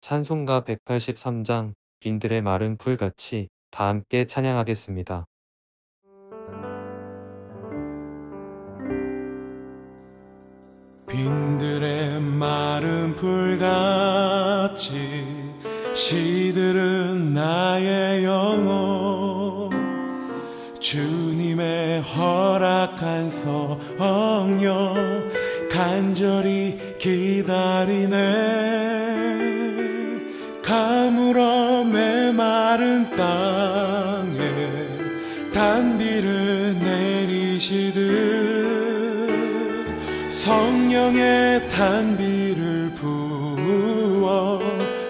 찬송가 183장 빈들의 마른 풀같이 다 함께 찬양하겠습니다. 빈들의 마른 풀같이 시들은 나의 영혼, 주님의 허락한 성령 간절히 기다리네. 가물어 메마른 땅에 단비를 내리시듯 성령의 단비를 부어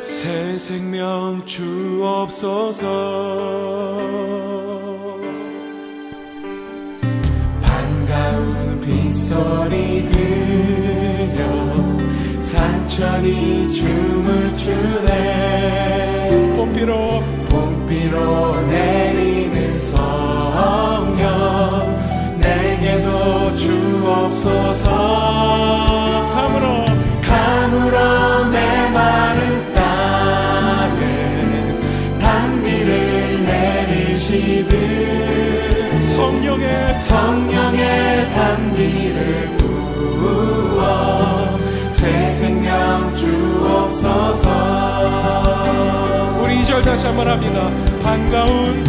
새 생명 주옵소서. 반가운 빗소리 들려 산천이 춤을 추네. 봄비로 내리는 성령 내게도 주옵소서. 가물어 메마른 땅에 단비를 내리시듯 성령의 단비를 부어 새 생명 주옵소서. 우리 2절 다시 한번 합니다. 반가운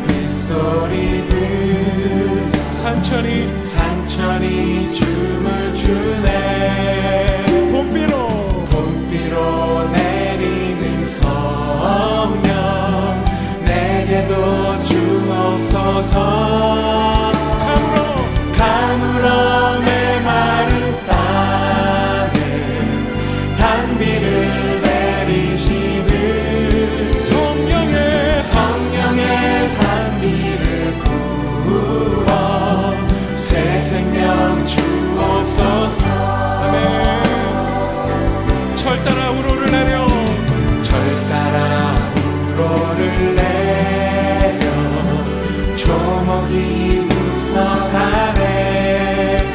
빗소리들 산천이 춤을 추네. 봄비로 내리는 성령 내게도 주옵소서. 가물어 메마른 땅에 단비를 내리시듯 성령의 단비를 부어 새 생명 주옵소서. 아멘. 철 따라 우로를 내려 조목이 무성하네.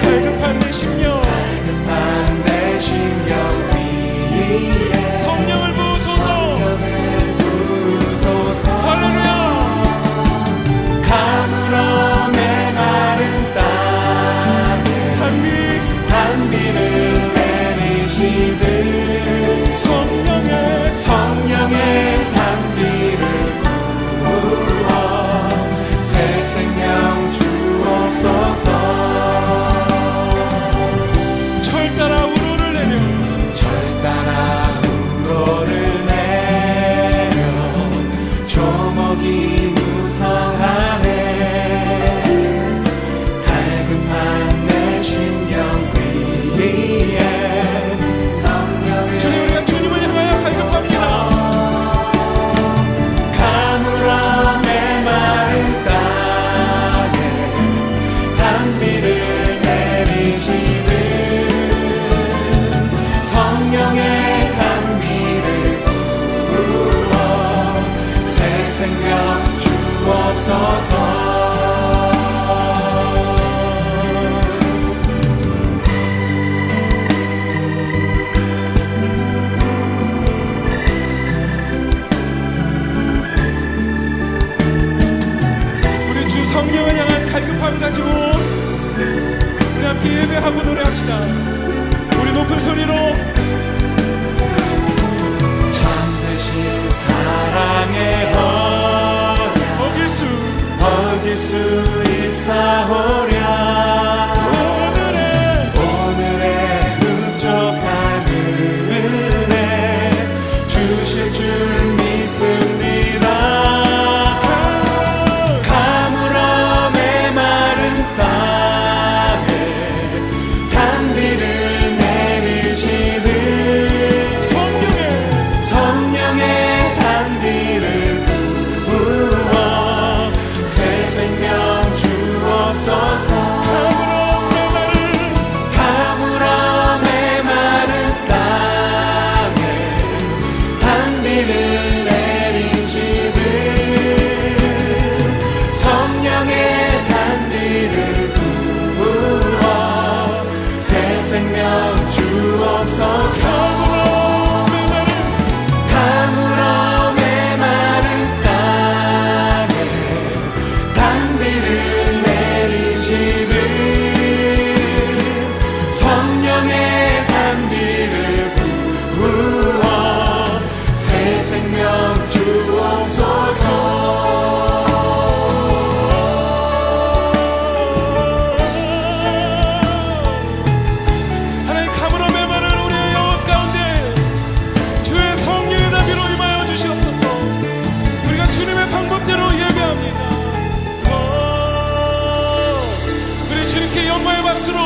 갈급한 내 심령 위에 성령을 부으소서. 할렐루야. 가물어 메마른 땅에 단비를 내리시듯 성령의 단비를 부어 새 생명 주옵소서. 철 따라 우로를 내려 조목이 무성하네. 갈급한 내 심령 위에 주님, 우리가 주님을 향하여 갈급합니다. 가물어 메마른 땅에 단비를 내리시듯 성령의 단비를 부어 새 생명 주옵소서. 우리 주 성령을 향한 갈급함을 가지고 우리 함께 예배하고 노래합시다. 우리 높은 소리로 참되신 사랑의 어길 수 있사오랴. 오늘의 흡족한 은혜 주실 줄 믿습니다. 가물어 메마른 땅에 단비를 내리시듯 가물어 메마른 땅에 단비를 내리시는 성령의 단비를 부어 새 생명 주옵소서. 영광의 박수로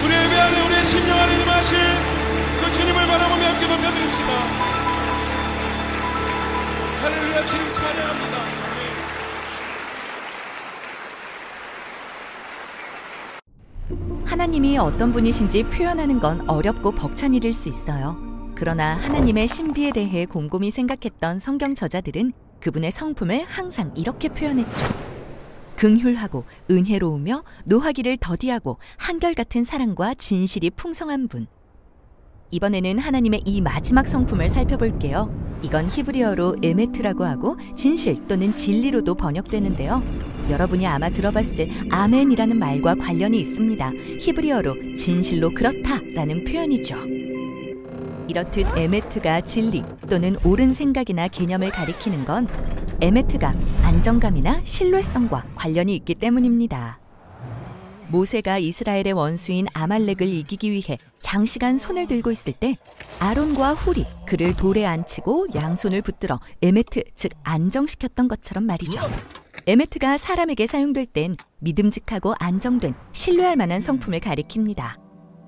우리 예배 안에 우리의 심령 안에 임하실 그 주님을 바라보며 함께 높여드립시다. 할렐루야. 주님 찬양합니다. 하나님이 어떤 분이신지 표현하는 건 어렵고 벅찬 일일 수 있어요. 그러나 하나님의 신비에 대해 곰곰이 생각했던 성경 저자들은 그분의 성품을 항상 이렇게 표현했죠. 긍휼하고 은혜로우며 노하기를 더디하고 한결같은 사랑과 진실이 풍성한 분. 이번에는 하나님의 이 마지막 성품을 살펴볼게요. 이건 히브리어로 에메트라고 하고 진실 또는 진리로도 번역되는데요. 여러분이 아마 들어봤을 아멘이라는 말과 관련이 있습니다. 히브리어로 진실로 그렇다라는 표현이죠. 이렇듯 에메트가 진리 또는 옳은 생각이나 개념을 가리키는 건 에메트가 안정감이나 신뢰성과 관련이 있기 때문입니다. 모세가 이스라엘의 원수인 아말렉을 이기기 위해 장시간 손을 들고 있을 때 아론과 훌이 그를 돌에 앉히고 양손을 붙들어 에메트, 즉 안정시켰던 것처럼 말이죠. 에메트가 사람에게 사용될 땐 믿음직하고 안정된 신뢰할 만한 성품을 가리킵니다.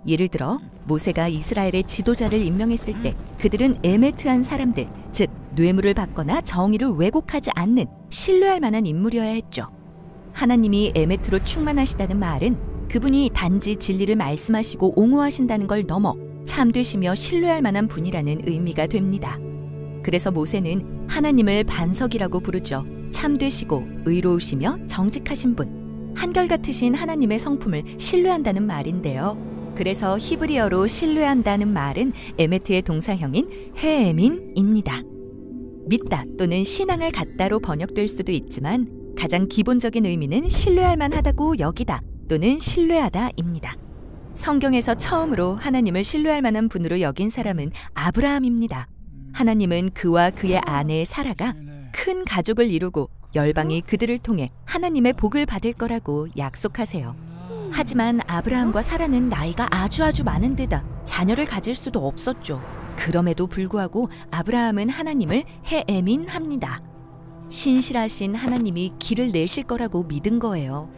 예를 들어 모세가 이스라엘의 지도자를 임명했을 때 그들은 에메트한 사람들, 즉 뇌물을 받거나 정의를 왜곡하지 않는 신뢰할 만한 인물이어야 했죠. 하나님이 에메트로 충만하시다는 말은 그분이 단지 진리를 말씀하시고 옹호하신다는 걸 넘어 참되시며 신뢰할 만한 분이라는 의미가 됩니다. 그래서 모세는 하나님을 반석이라고 부르죠. 참되시고 의로우시며 정직하신 분, 한결같으신 하나님의 성품을 신뢰한다는 말인데요. 그래서 히브리어로 신뢰한다는 말은 에메트의 동사형인 헤에민입니다. 믿다 또는 신앙을 갖다로 번역될 수도 있지만 가장 기본적인 의미는 신뢰할 만하다고 여기다 또는 신뢰하다입니다. 성경에서 처음으로 하나님을 신뢰할 만한 분으로 여긴 사람은 아브라함입니다. 하나님은 그와 그의 아내 사라가 큰 가족을 이루고 열방이 그들을 통해 하나님의 복을 받을 거라고 약속하세요. 하지만 아브라함과 사라는 나이가 아주 많은 데다 자녀를 가질 수도 없었죠. 그럼에도 불구하고 아브라함은 하나님을 헤에민합니다. 신실하신 하나님이 길을 내실 거라고 믿은 거예요.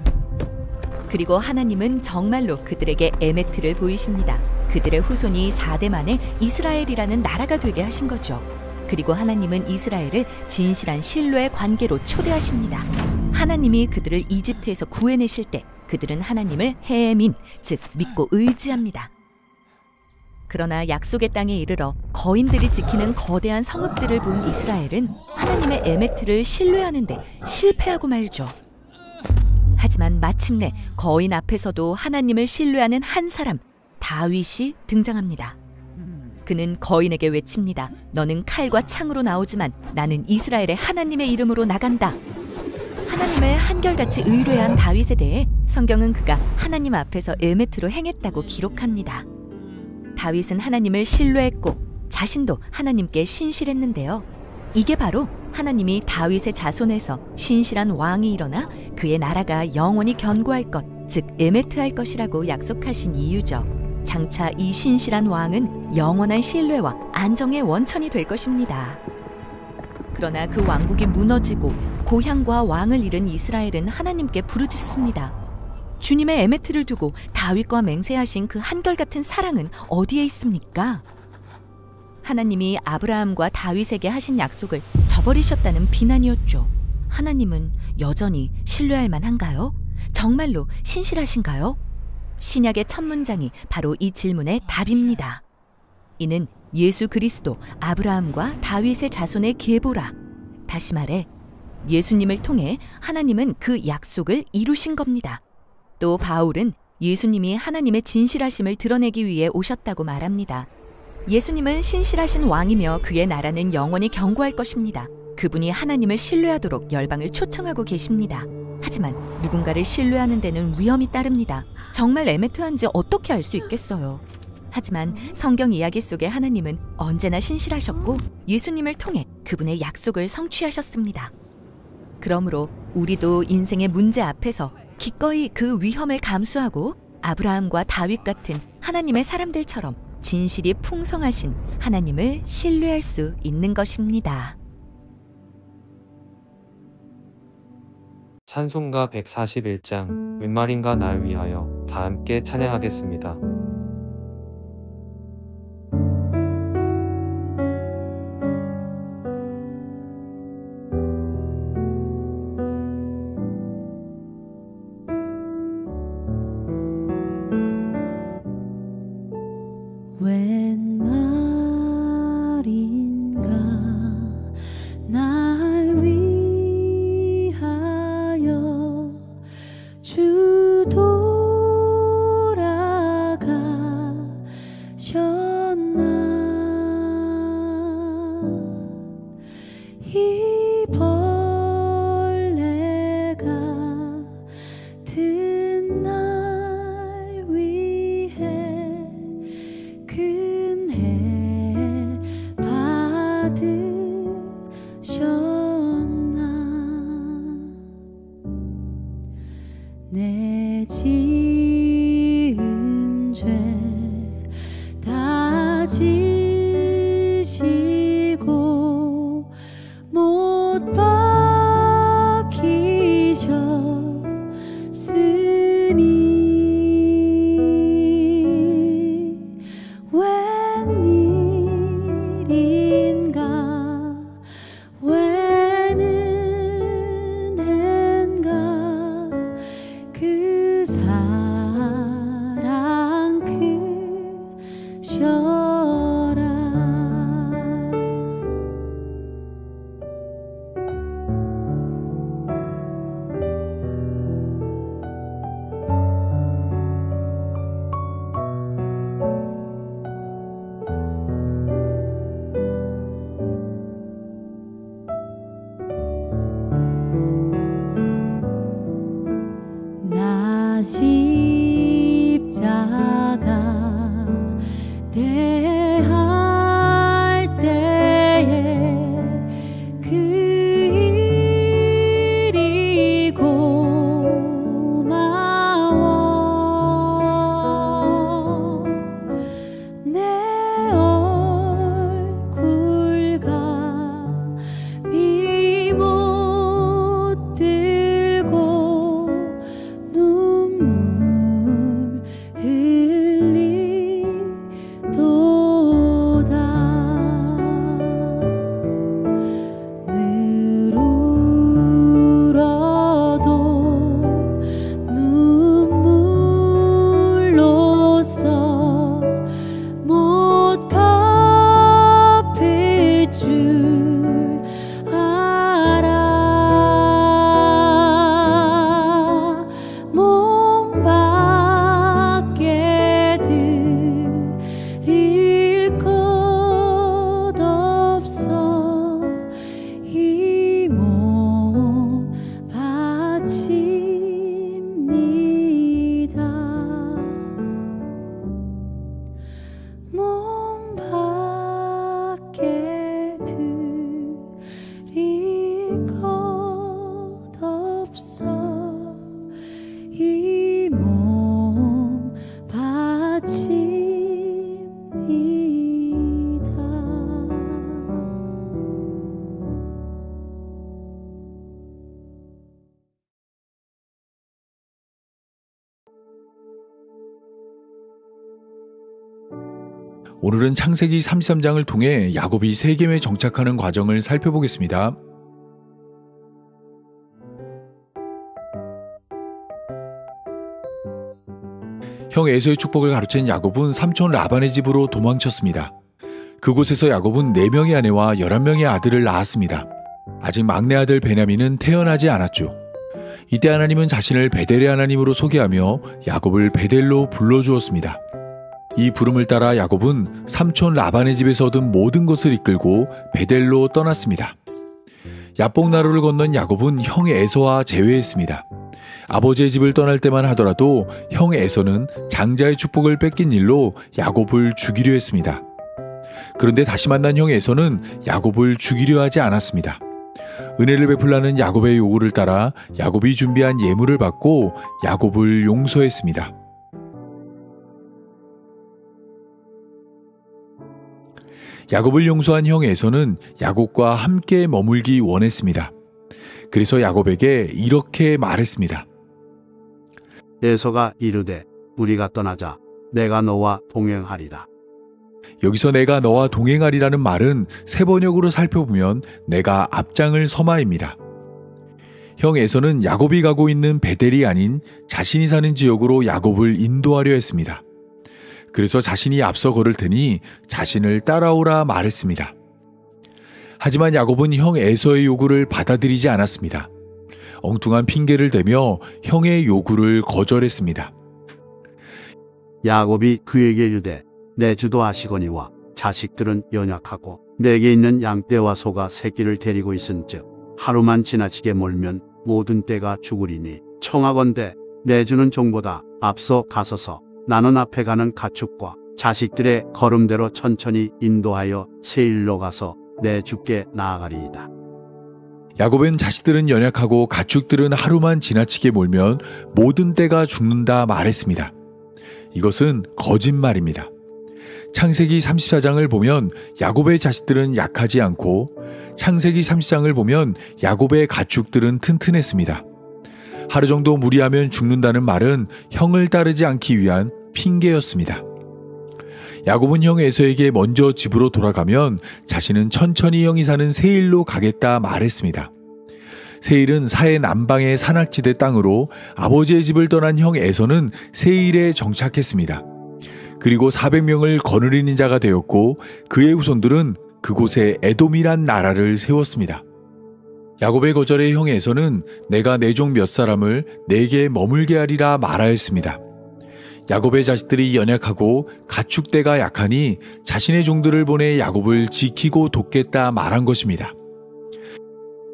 그리고 하나님은 정말로 그들에게 에메트를 보이십니다. 그들의 후손이 4대 만에 이스라엘이라는 나라가 되게 하신 거죠. 그리고 하나님은 이스라엘을 진실한 신뢰의 관계로 초대하십니다. 하나님이 그들을 이집트에서 구해내실 때 그들은 하나님을 헤에민, 즉 믿고 의지합니다. 그러나 약속의 땅에 이르러 거인들이 지키는 거대한 성읍들을 본 이스라엘은 하나님의 에메트를 신뢰하는데 실패하고 말죠. 하지만 마침내 거인 앞에서도 하나님을 신뢰하는 한 사람, 다윗이 등장합니다. 그는 거인에게 외칩니다. 너는 칼과 창으로 나오지만 나는 이스라엘의 하나님의 이름으로 나간다. 하나님을 한결같이 의뢰한 다윗에 대해 성경은 그가 하나님 앞에서 에메트로 행했다고 기록합니다. 다윗은 하나님을 신뢰했고 자신도 하나님께 신실했는데요. 이게 바로 하나님이 다윗의 자손에서 신실한 왕이 일어나 그의 나라가 영원히 견고할 것, 즉 에메트할 것이라고 약속하신 이유죠. 장차 이 신실한 왕은 영원한 신뢰와 안정의 원천이 될 것입니다. 그러나 그 왕국이 무너지고 고향과 왕을 잃은 이스라엘은 하나님께 부르짖습니다. 주님의 에메트를 두고 다윗과 맹세하신 그 한결같은 사랑은 어디에 있습니까? 하나님이 아브라함과 다윗에게 하신 약속을 저버리셨다는 비난이었죠. 하나님은 여전히 신뢰할 만한가요? 정말로 신실하신가요? 신약의 첫 문장이 바로 이 질문의 답입니다. 이는 예수 그리스도 아브라함과 다윗의 자손의 계보라. 다시 말해 예수님을 통해 하나님은 그 약속을 이루신 겁니다. 또 바울은 예수님이 하나님의 진실하심을 드러내기 위해 오셨다고 말합니다. 예수님은 신실하신 왕이며 그의 나라는 영원히 견고할 것입니다. 그분이 하나님을 신뢰하도록 열방을 초청하고 계십니다. 하지만 누군가를 신뢰하는 데는 위험이 따릅니다. 정말 에메트한지 어떻게 알 수 있겠어요? 하지만 성경 이야기 속의 하나님은 언제나 신실하셨고 예수님을 통해 그분의 약속을 성취하셨습니다. 그러므로 우리도 인생의 문제 앞에서 기꺼이 그 위험을 감수하고 아브라함과 다윗 같은 하나님의 사람들처럼 진실이 풍성하신 하나님을 신뢰할 수 있는 것입니다. 찬송가 141장 웬말인가 날 위하여 다 함께 찬양하겠습니다. 웬 말인가 날 위하여 주 돌아가셨나. 이 벌레가 든 날 위해 근혜 받으셨나. 내 지은 죄 다 지시고 못 박히셨으니 웬일인가 웬 은혜인가 그 사랑 크셔라. 나 십자가 대할 때에 그 일이 고마워. 내 얼굴과 미 못 들고 눈물 흘리도다. 늘 울어도 눈물로써 못 갚을 줄 알아. 몸 밖에 드릴 것 없어 이 몸 바칩니다. 몸 밖에 드릴 것 없어 이 몸 바칩니다. 오늘은 창세기 33장을 통해 야곱이 세겜에 정착하는 과정을 살펴보겠습니다. 형 에서의 축복을 가로챈 야곱은 삼촌 라반의 집으로 도망쳤습니다. 그곳에서 야곱은 4명의 아내와 11명의 아들을 낳았습니다. 아직 막내 아들 베냐민은 태어나지 않았죠. 이때 하나님은 자신을 베델의 하나님으로 소개하며 야곱을 베델로 불러주었습니다. 이 부름을 따라 야곱은 삼촌 라반의 집에서 얻은 모든 것을 이끌고 베델로 떠났습니다. 야복나루를 건넌 야곱은 형 에서와 재회했습니다. 아버지의 집을 떠날 때만 하더라도 형 에서는 장자의 축복을 뺏긴 일로 야곱을 죽이려 했습니다. 그런데 다시 만난 형 에서는 야곱을 죽이려 하지 않았습니다. 은혜를 베풀라는 야곱의 요구를 따라 야곱이 준비한 예물을 받고 야곱을 용서했습니다. 야곱을 용서한 형 에서는 야곱과 함께 머물기 원했습니다. 그래서 야곱에게 이렇게 말했습니다. 에서가 이르되 우리가 떠나자. 내가 너와 동행하리라. 여기서 내가 너와 동행하리라는 말은 세번역으로 살펴보면 내가 앞장을 서마입니다. 형 에서는 야곱이 가고 있는 베델이 아닌 자신이 사는 지역으로 야곱을 인도하려 했습니다. 그래서 자신이 앞서 걸을 테니 자신을 따라오라 말했습니다. 하지만 야곱은 형 에서의 요구를 받아들이지 않았습니다. 엉뚱한 핑계를 대며 형의 요구를 거절했습니다. 야곱이 그에게 이르되 내 주도 아시거니와 자식들은 연약하고 내게 있는 양떼와 소가 새끼를 데리고 있은즉 하루만 지나치게 몰면 모든 떼가 죽으리니 청하건대 내 주는 종보다 앞서 가소서. 나는 앞에 가는 가축과 자식들의 걸음대로 천천히 인도하여 세일로 가서 내 주께 나아가리이다. 야곱은 자식들은 연약하고 가축들은 하루만 지나치게 몰면 모든 떼가 죽는다 말했습니다. 이것은 거짓말입니다. 창세기 34장을 보면 야곱의 자식들은 약하지 않고 창세기 30장을 보면 야곱의 가축들은 튼튼했습니다. 하루 정도 무리하면 죽는다는 말은 형을 따르지 않기 위한 핑계였습니다. 야곱은 형 에서에게 먼저 집으로 돌아가면 자신은 천천히 형이 사는 세일로 가겠다 말했습니다. 세일은 사해 남방의 산악지대 땅으로 아버지의 집을 떠난 형 에서는 세일에 정착했습니다. 그리고 400명을 거느리는 자가 되었고 그의 후손들은 그곳에 에돔이란 나라를 세웠습니다. 야곱의 거절에 형 에서는 내가 내 종 몇 사람을 내게 머물게 하리라 말하였습니다. 야곱의 자식들이 연약하고 가축대가 약하니 자신의 종들을 보내 야곱을 지키고 돕겠다 말한 것입니다.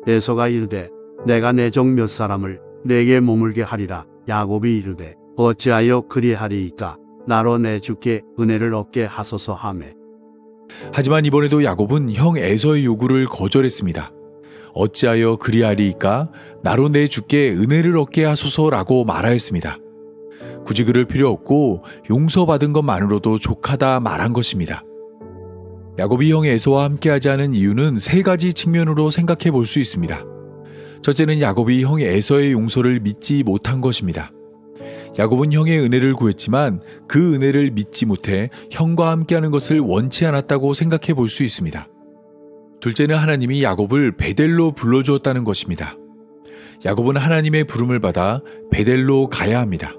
에서가 이르되 내가 내 종 몇 사람을 내게 머물게 하리라. 야곱이 이르되 어찌하여 그리하리이까. 나로 내 주께 은혜를 얻게 하소서 하매. 하지만 이번에도 야곱은 형 에서의 요구를 거절했습니다. 어찌하여 그리하리이까. 나로 내 주께 은혜를 얻게 하소서라고 말하였습니다. 굳이 그럴 필요 없고 용서받은 것만으로도 족하다 말한 것입니다. 야곱이 형 에서와 함께하지 않은 이유는 세 가지 측면으로 생각해 볼 수 있습니다. 첫째는 야곱이 형 에서의 용서를 믿지 못한 것입니다. 야곱은 형의 은혜를 구했지만 그 은혜를 믿지 못해 형과 함께하는 것을 원치 않았다고 생각해 볼 수 있습니다. 둘째는 하나님이 야곱을 베델로 불러주었다는 것입니다. 야곱은 하나님의 부름을 받아 베델로 가야 합니다.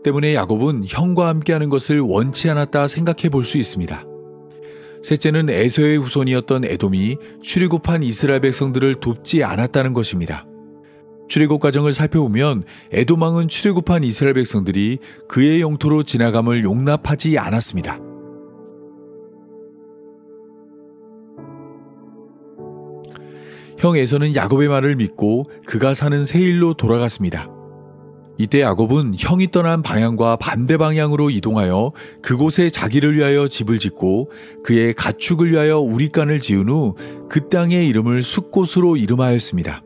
때문에 야곱은 형과 함께하는 것을 원치 않았다 생각해 볼 수 있습니다. 셋째는 에서의 후손이었던 에돔이 출애굽한 이스라엘 백성들을 돕지 않았다는 것입니다. 출애굽 과정을 살펴보면 에돔 왕은 출애굽한 이스라엘 백성들이 그의 영토로 지나감을 용납하지 않았습니다. 형 에서는 야곱의 말을 믿고 그가 사는 세일로 돌아갔습니다. 이때 야곱은 형이 떠난 방향과 반대 방향으로 이동하여 그곳에 자기를 위하여 집을 짓고 그의 가축을 위하여 우릿간을 지은 후 그 땅의 이름을 숫곳으로 이름하였습니다.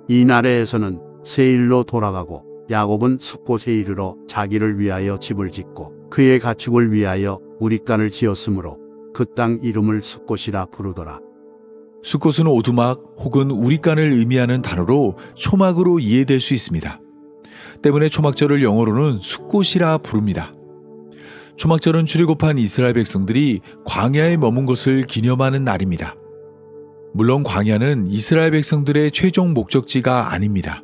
이 날에서는 세일로 돌아가고 야곱은 숫곳에 이르러 자기를 위하여 집을 짓고 그의 가축을 위하여 우릿간을 지었으므로 그 땅 이름을 숫곳이라 부르더라. 숫곳은 오두막 혹은 우릿간을 의미하는 단어로 초막으로 이해될 수 있습니다. 때문에 초막절을 영어로는 숫곳이라 부릅니다. 초막절은 출애굽한 이스라엘 백성들이 광야에 머문 것을 기념하는 날입니다. 물론 광야는 이스라엘 백성들의 최종 목적지가 아닙니다.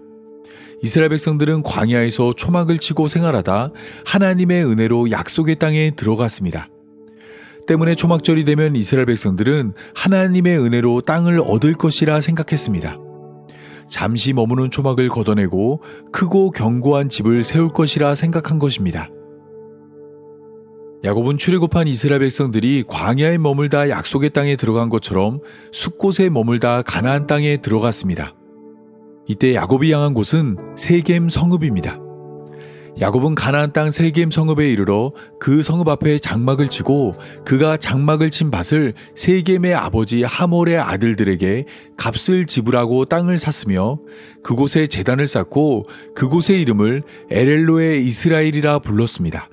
이스라엘 백성들은 광야에서 초막을 치고 생활하다 하나님의 은혜로 약속의 땅에 들어갔습니다. 때문에 초막절이 되면 이스라엘 백성들은 하나님의 은혜로 땅을 얻을 것이라 생각했습니다. 잠시 머무는 초막을 걷어내고 크고 견고한 집을 세울 것이라 생각한 것입니다. 야곱은 출애굽한 이스라엘 백성들이 광야에 머물다 약속의 땅에 들어간 것처럼 숲곳에 머물다 가나안 땅에 들어갔습니다. 이때 야곱이 향한 곳은 세겜 성읍입니다. 야곱은 가나안 땅 세겜 성읍에 이르러 그 성읍 앞에 장막을 치고 그가 장막을 친 밭을 세겜의 아버지 하몰의 아들들에게 값을 지불하고 땅을 샀으며 그곳에 제단을 쌓고 그곳의 이름을 에렐로의 이스라엘이라 불렀습니다.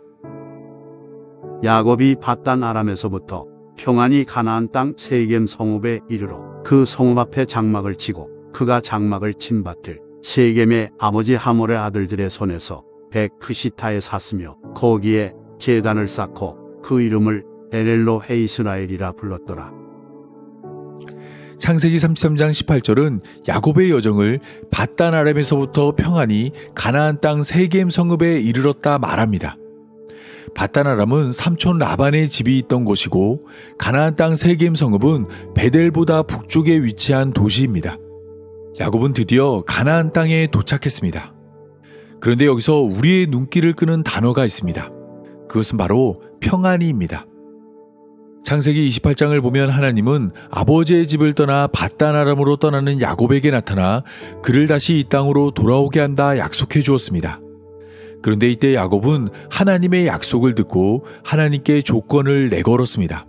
야곱이 밧단 아람에서부터 평안히 가나안 땅 세겜 성읍에 이르러 그 성읍 앞에 장막을 치고 그가 장막을 친 밭을 세겜의 아버지 하몰의 아들들의 손에서 백크시타에 샀으며 거기에 제단을 쌓고 그 이름을 에렐로 헤이스라엘이라 불렀더라. 창세기 33장 18절은 야곱의 여정을 밧단 아람에서부터 평안히 가나안 땅 세겜 성읍에 이르렀다 말합니다. 밧단 아람은 삼촌 라반의 집이 있던 곳이고 가나안 땅 세겜 성읍은 베델보다 북쪽에 위치한 도시입니다. 야곱은 드디어 가나안 땅에 도착했습니다. 그런데 여기서 우리의 눈길을 끄는 단어가 있습니다. 그것은 바로 평안히입니다. 창세기 28장을 보면 하나님은 아버지의 집을 떠나 밧단 아람으로 떠나는 야곱에게 나타나 그를 다시 이 땅으로 돌아오게 한다 약속해 주었습니다. 그런데 이때 야곱은 하나님의 약속을 듣고 하나님께 조건을 내걸었습니다.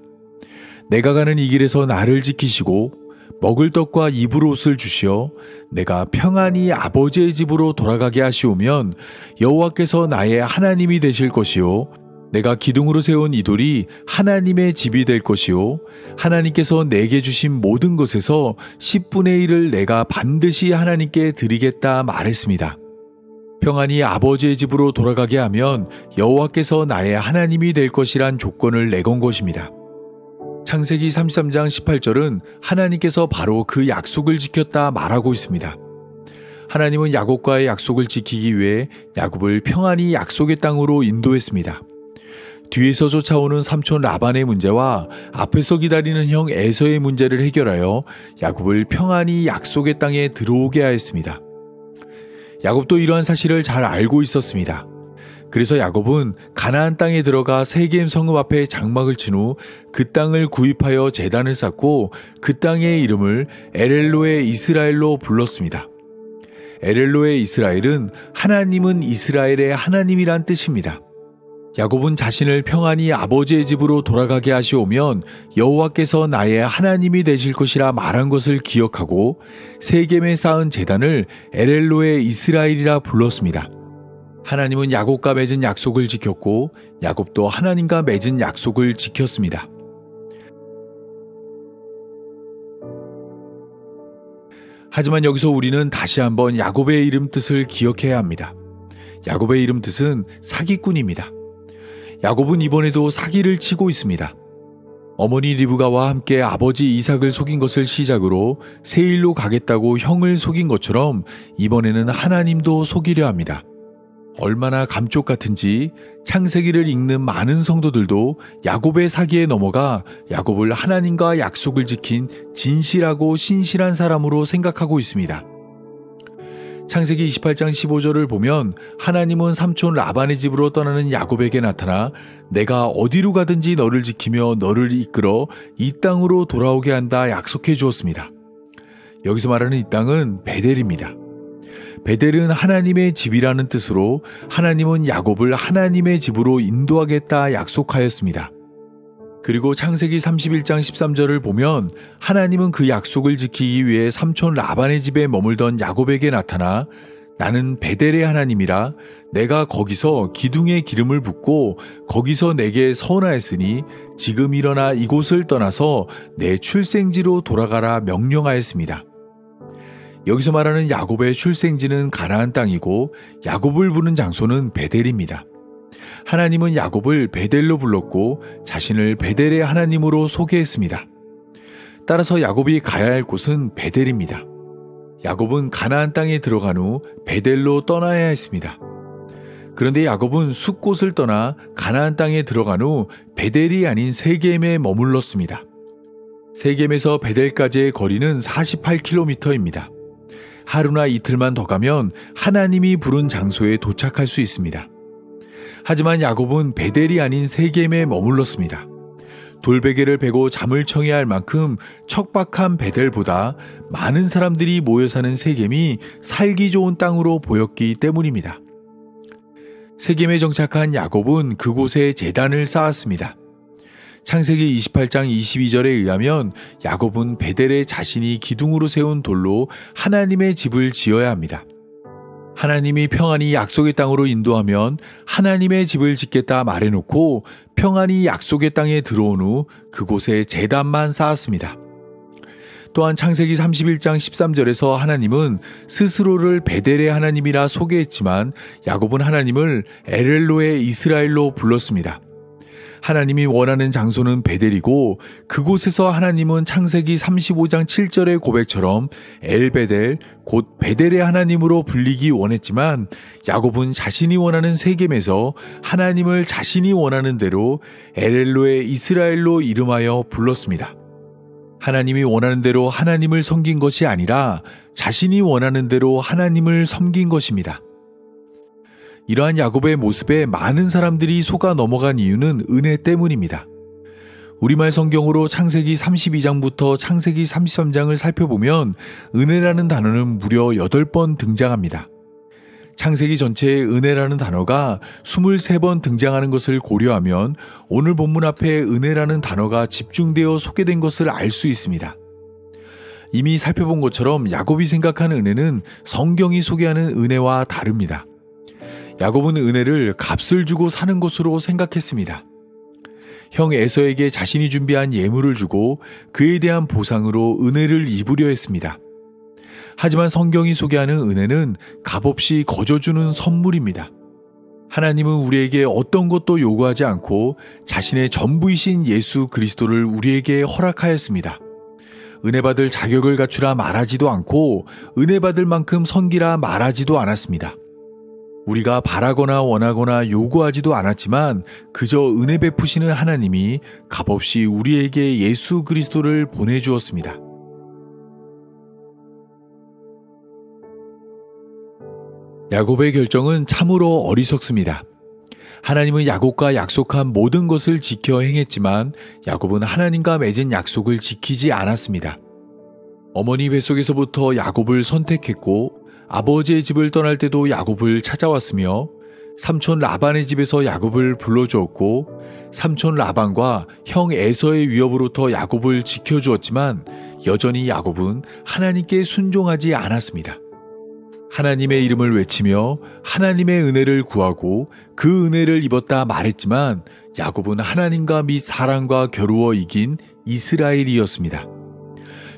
내가 가는 이 길에서 나를 지키시고 먹을 떡과 입을 옷을 주시어 내가 평안히 아버지의 집으로 돌아가게 하시오면 여호와께서 나의 하나님이 되실 것이요 내가 기둥으로 세운 이 돌이 하나님의 집이 될 것이요 하나님께서 내게 주신 모든 것에서 10분의 1을 내가 반드시 하나님께 드리겠다 말했습니다. 평안히 아버지의 집으로 돌아가게 하면 여호와께서 나의 하나님이 될 것이란 조건을 내건 것입니다. 창세기 33장 18절은 하나님께서 바로 그 약속을 지켰다 말하고 있습니다. 하나님은 야곱과의 약속을 지키기 위해 야곱을 평안히 약속의 땅으로 인도했습니다. 뒤에서 쫓아오는 삼촌 라반의 문제와 앞에서 기다리는 형 에서의 문제를 해결하여 야곱을 평안히 약속의 땅에 들어오게 하였습니다. 야곱도 이러한 사실을 잘 알고 있었습니다. 그래서 야곱은 가나안 땅에 들어가 세겜 성읍 앞에 장막을 친 후 그 땅을 구입하여 제단을 쌓고 그 땅의 이름을 에렐로의 이스라엘로 불렀습니다. 에렐로의 이스라엘은 하나님은 이스라엘의 하나님이란 뜻입니다. 야곱은 자신을 평안히 아버지의 집으로 돌아가게 하시오면 여호와께서 나의 하나님이 되실 것이라 말한 것을 기억하고 세겜에 쌓은 제단을 에렐로의 이스라엘이라 불렀습니다. 하나님은 야곱과 맺은 약속을 지켰고 야곱도 하나님과 맺은 약속을 지켰습니다. 하지만 여기서 우리는 다시 한번 야곱의 이름 뜻을 기억해야 합니다. 야곱의 이름 뜻은 사기꾼입니다. 야곱은 이번에도 사기를 치고 있습니다. 어머니 리브가와 함께 아버지 이삭을 속인 것을 시작으로 세일로 가겠다고 형을 속인 것처럼 이번에는 하나님도 속이려 합니다. 얼마나 감쪽 같은지 창세기를 읽는 많은 성도들도 야곱의 사기에 넘어가 야곱을 하나님과 약속을 지킨 진실하고 신실한 사람으로 생각하고 있습니다. 창세기 28장 15절을 보면 하나님은 삼촌 라반의 집으로 떠나는 야곱에게 나타나 내가 어디로 가든지 너를 지키며 너를 이끌어 이 땅으로 돌아오게 한다 약속해 주었습니다. 여기서 말하는 이 땅은 베델입니다. 베델은 하나님의 집이라는 뜻으로 하나님은 야곱을 하나님의 집으로 인도하겠다 약속하였습니다. 그리고 창세기 31장 13절을 보면 하나님은 그 약속을 지키기 위해 삼촌 라반의 집에 머물던 야곱에게 나타나 나는 베델의 하나님이라 내가 거기서 기둥에 기름을 붓고 거기서 내게 서원하였으니 지금 일어나 이곳을 떠나서 내 출생지로 돌아가라 명령하였습니다. 여기서 말하는 야곱의 출생지는 가나안 땅이고 야곱을 부른 장소는 베델입니다. 하나님은 야곱을 베델로 불렀고 자신을 베델의 하나님으로 소개했습니다. 따라서 야곱이 가야 할 곳은 베델입니다. 야곱은 가나안 땅에 들어간 후 베델로 떠나야 했습니다. 그런데 야곱은 숲곳을 떠나 가나안 땅에 들어간 후 베델이 아닌 세겜에 머물렀습니다. 세겜에서 베델까지의 거리는 48km입니다. 하루나 이틀만 더 가면 하나님이 부른 장소에 도착할 수 있습니다. 하지만 야곱은 베델이 아닌 세겜에 머물렀습니다. 돌베개를 베고 잠을 청해야 할 만큼 척박한 베델보다 많은 사람들이 모여 사는 세겜이 살기 좋은 땅으로 보였기 때문입니다. 세겜에 정착한 야곱은 그곳에 제단을 쌓았습니다. 창세기 28장 22절에 의하면 야곱은 베델에 자신이 기둥으로 세운 돌로 하나님의 집을 지어야 합니다. 하나님이 평안히 약속의 땅으로 인도하면 하나님의 집을 짓겠다 말해놓고 평안히 약속의 땅에 들어온 후 그곳에 제단만 쌓았습니다. 또한 창세기 31장 13절에서 하나님은 스스로를 베델의 하나님이라 소개했지만 야곱은 하나님을 엘엘로의 이스라엘로 불렀습니다. 하나님이 원하는 장소는 베델이고 그곳에서 하나님은 창세기 35장 7절의 고백처럼 엘베델 곧 베델의 하나님으로 불리기 원했지만 야곱은 자신이 원하는 세겜에서 하나님을 자신이 원하는 대로 엘엘로의 이스라엘로 이름하여 불렀습니다. 하나님이 원하는 대로 하나님을 섬긴 것이 아니라 자신이 원하는 대로 하나님을 섬긴 것입니다. 이러한 야곱의 모습에 많은 사람들이 속아 넘어간 이유는 은혜 때문입니다. 우리말 성경으로 창세기 32장부터 창세기 33장을 살펴보면 은혜라는 단어는 무려 8번 등장합니다. 창세기 전체에 은혜라는 단어가 23번 등장하는 것을 고려하면 오늘 본문 앞에 은혜라는 단어가 집중되어 소개된 것을 알 수 있습니다. 이미 살펴본 것처럼 야곱이 생각하는 은혜는 성경이 소개하는 은혜와 다릅니다. 야곱은 은혜를 값을 주고 사는 것으로 생각했습니다. 형 에서에게 자신이 준비한 예물을 주고 그에 대한 보상으로 은혜를 입으려 했습니다. 하지만 성경이 소개하는 은혜는 값없이 거저주는 선물입니다. 하나님은 우리에게 어떤 것도 요구하지 않고 자신의 전부이신 예수 그리스도를 우리에게 허락하였습니다. 은혜 받을 자격을 갖추라 말하지도 않고 은혜 받을 만큼 섬기라 말하지도 않았습니다. 우리가 바라거나 원하거나 요구하지도 않았지만 그저 은혜 베푸시는 하나님이 값없이 우리에게 예수 그리스도를 보내주었습니다. 야곱의 결정은 참으로 어리석습니다. 하나님은 야곱과 약속한 모든 것을 지켜 행했지만 야곱은 하나님과 맺은 약속을 지키지 않았습니다. 어머니 뱃속에서부터 야곱을 선택했고 아버지의 집을 떠날 때도 야곱을 찾아왔으며 삼촌 라반의 집에서 야곱을 불러주었고 삼촌 라반과 형 에서의 위협으로부터 야곱을 지켜주었지만 여전히 야곱은 하나님께 순종하지 않았습니다. 하나님의 이름을 외치며 하나님의 은혜를 구하고 그 은혜를 입었다 말했지만 야곱은 하나님과 및 사람과 겨루어 이긴 이스라엘이었습니다.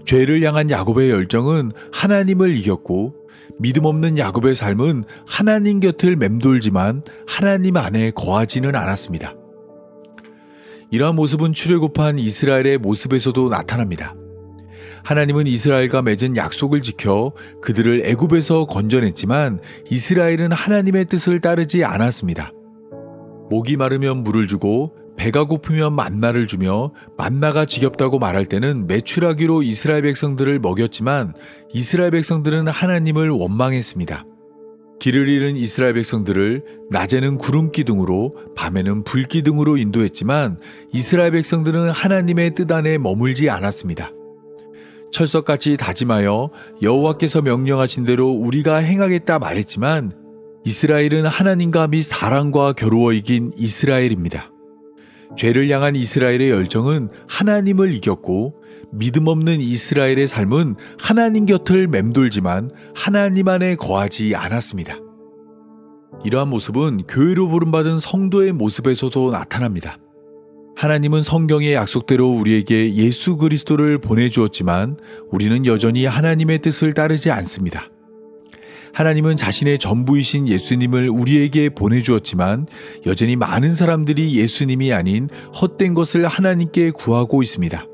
죄를 향한 야곱의 열정은 하나님을 이겼고 믿음 없는 야곱의 삶은 하나님 곁을 맴돌지만 하나님 안에 거하지는 않았습니다. 이러한 모습은 출애굽한 이스라엘의 모습에서도 나타납니다. 하나님은 이스라엘과 맺은 약속을 지켜 그들을 애굽에서 건져냈지만 이스라엘은 하나님의 뜻을 따르지 않았습니다. 목이 마르면 물을 주고 배가 고프면 만나를 주며 만나가 지겹다고 말할 때는 메추라기로 이스라엘 백성들을 먹였지만 이스라엘 백성들은 하나님을 원망했습니다. 길을 잃은 이스라엘 백성들을 낮에는 구름 기둥으로 밤에는 불 기둥으로 인도했지만 이스라엘 백성들은 하나님의 뜻 안에 머물지 않았습니다. 철석같이 다짐하여 여호와께서 명령하신 대로 우리가 행하겠다 말했지만 이스라엘은 하나님과 및 사랑과 겨루어 이긴 이스라엘입니다. 죄를 향한 이스라엘의 열정은 하나님을 이겼고 믿음 없는 이스라엘의 삶은 하나님 곁을 맴돌지만 하나님 안에 거하지 않았습니다. 이러한 모습은 교회로 부름받은 성도의 모습에서도 나타납니다. 하나님은 성경의 약속대로 우리에게 예수 그리스도를 보내주었지만 우리는 여전히 하나님의 뜻을 따르지 않습니다. 하나님은 자신의 전부이신 예수님을 우리에게 보내주었지만 여전히 많은 사람들이 예수님이 아닌 헛된 것을 하나님께 구하고 있습니다.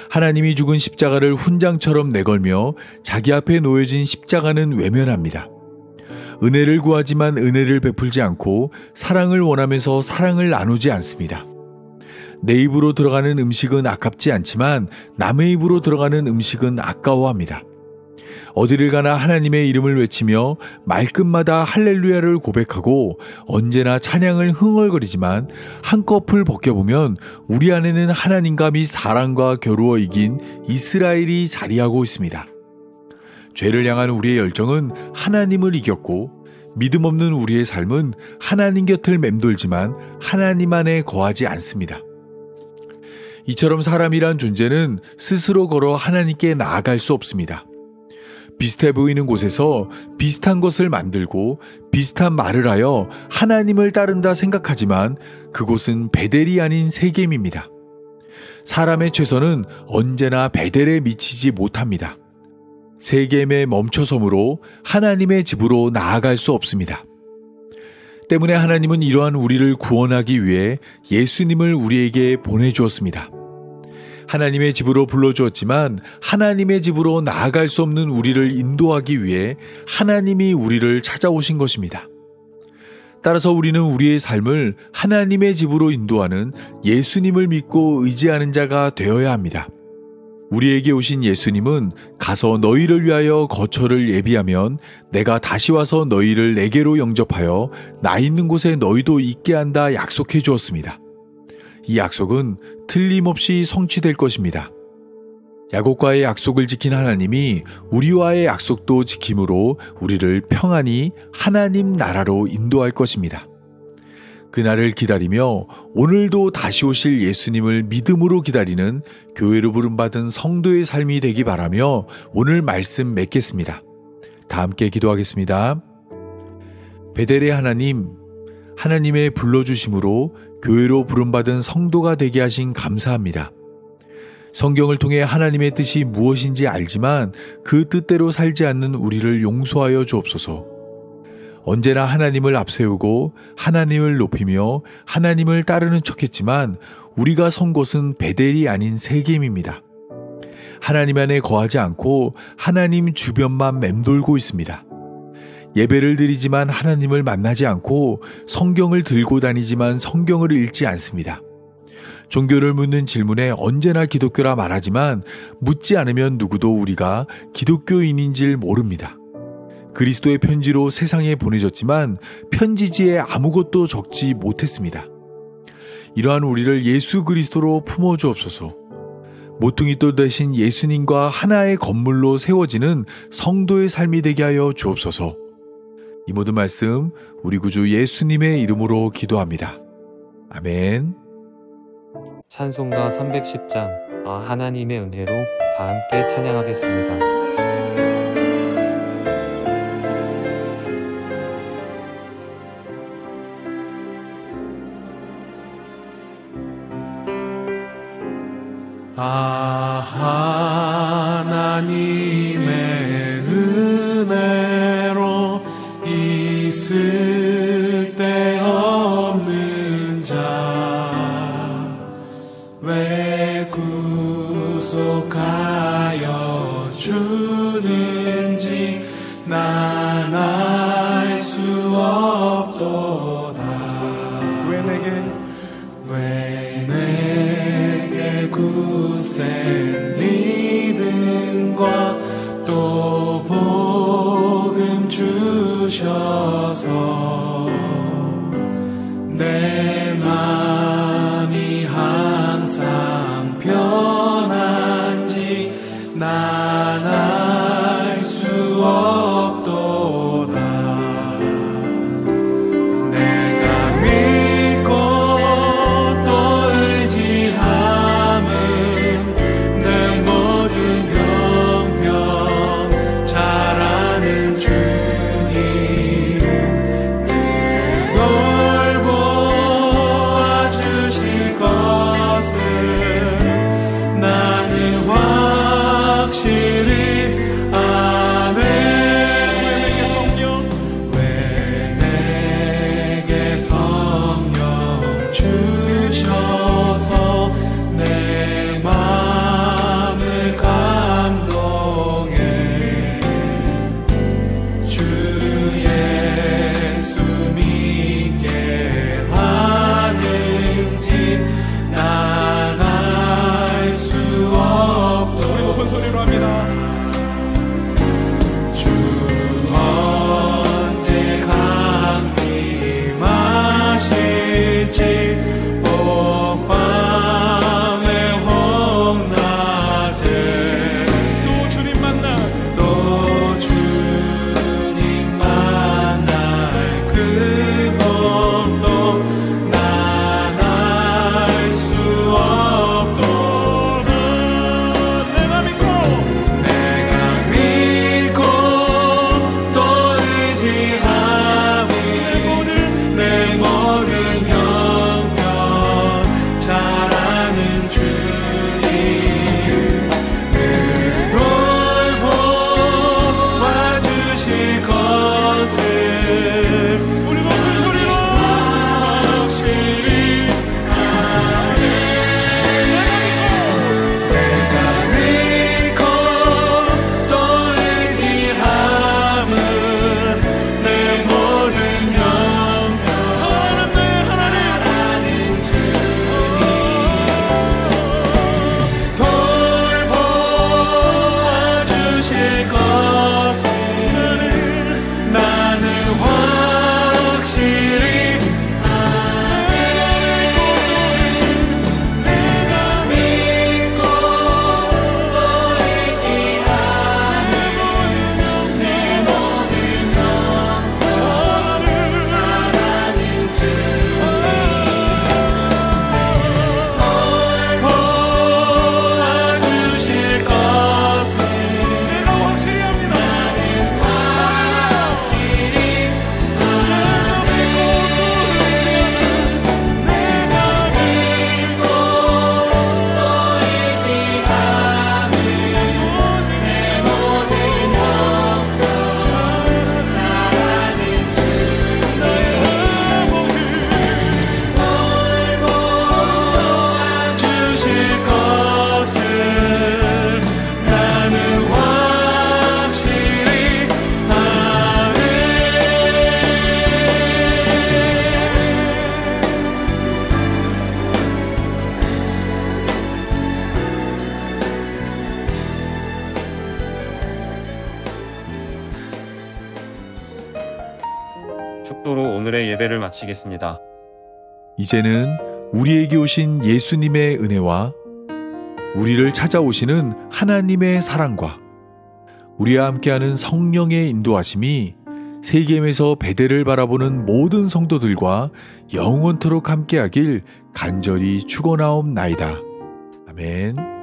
하나님이 죽은 십자가를 훈장처럼 내걸며 자기 앞에 놓여진 십자가는 외면합니다. 은혜를 구하지만 은혜를 베풀지 않고 사랑을 원하면서 사랑을 나누지 않습니다. 내 입으로 들어가는 음식은 아깝지 않지만 남의 입으로 들어가는 음식은 아까워합니다. 어디를 가나 하나님의 이름을 외치며 말끝마다 할렐루야를 고백하고 언제나 찬양을 흥얼거리지만 한꺼풀 벗겨보면 우리 안에는 하나님과 및 사랑과 겨루어 이긴 이스라엘이 자리하고 있습니다. 죄를 향한 우리의 열정은 하나님을 이겼고 믿음 없는 우리의 삶은 하나님 곁을 맴돌지만 하나님 안에 거하지 않습니다. 이처럼 사람이란 존재는 스스로 걸어 하나님께 나아갈 수 없습니다. 비슷해 보이는 곳에서 비슷한 것을 만들고 비슷한 말을 하여 하나님을 따른다 생각하지만 그곳은 베델이 아닌 세겜입니다. 사람의 최선은 언제나 베델에 미치지 못합니다. 세겜에 멈춰섬으로 하나님의 집으로 나아갈 수 없습니다. 때문에 하나님은 이러한 우리를 구원하기 위해 예수님을 우리에게 보내주었습니다. 하나님의 집으로 불러주었지만 하나님의 집으로 나아갈 수 없는 우리를 인도하기 위해 하나님이 우리를 찾아오신 것입니다. 따라서 우리는 우리의 삶을 하나님의 집으로 인도하는 예수님을 믿고 의지하는 자가 되어야 합니다. 우리에게 오신 예수님은 가서 너희를 위하여 거처를 예비하면 내가 다시 와서 너희를 내게로 영접하여 나 있는 곳에 너희도 있게 한다 약속해 주었습니다. 이 약속은 틀림없이 성취될 것입니다. 야곱과의 약속을 지킨 하나님이 우리와의 약속도 지킴으로 우리를 평안히 하나님 나라로 인도할 것입니다. 그날을 기다리며 오늘도 다시 오실 예수님을 믿음으로 기다리는 교회로 부름받은 성도의 삶이 되기 바라며 오늘 말씀 맺겠습니다. 다 함께 기도하겠습니다. 베델의 하나님, 하나님의 불러주심으로 교회로 부름받은 성도가 되게 하신 감사합니다. 성경을 통해 하나님의 뜻이 무엇인지 알지만 그 뜻대로 살지 않는 우리를 용서하여 주옵소서. 언제나 하나님을 앞세우고 하나님을 높이며 하나님을 따르는 척했지만 우리가 선 곳은 베델이 아닌 세겜입니다. 하나님 안에 거하지 않고 하나님 주변만 맴돌고 있습니다. 예배를 드리지만 하나님을 만나지 않고 성경을 들고 다니지만 성경을 읽지 않습니다. 종교를 묻는 질문에 언제나 기독교라 말하지만 묻지 않으면 누구도 우리가 기독교인인 줄 모릅니다. 그리스도의 편지로 세상에 보내졌지만 편지지에 아무것도 적지 못했습니다. 이러한 우리를 예수 그리스도로 품어주옵소서. 모퉁이돌 대신 예수님과 하나의 건물로 세워지는 성도의 삶이 되게 하여 주옵소서. 이 모든 말씀 우리 구주 예수님의 이름으로 기도합니다. 아멘. 찬송가 310장 하나님의 은혜로 다 함께 찬양하겠습니다. 하나님의 은혜로 있을 데 없는 자 왜 구속하여 주는지 난 알 수 없도다. 왜 내게 굳센 믿음과 또 복음 주셔서 내 맘이 항상 편한지 난 알 수 없도다. 내가 믿고 또 의지함은 내 모든 형편 잘 아는 주님 늘 돌보아주실 것을 나는 확실히 아네. 왜 내게 성령 주셔서 내 마음을 감동해 주 예수 믿게 하는지 난 알 수 없도록. 우리 높은 소리로 합니다. 오늘의 예배를 마치겠습니다. 이제는 우리에게 오신 예수님의 은혜와 우리를 찾아오시는 하나님의 사랑과 우리와 함께하는 성령의 인도하심이 세겜에서 베델을 바라보는 모든 성도들과 영원토록 함께하길 간절히 축원하옵나이다. 아멘.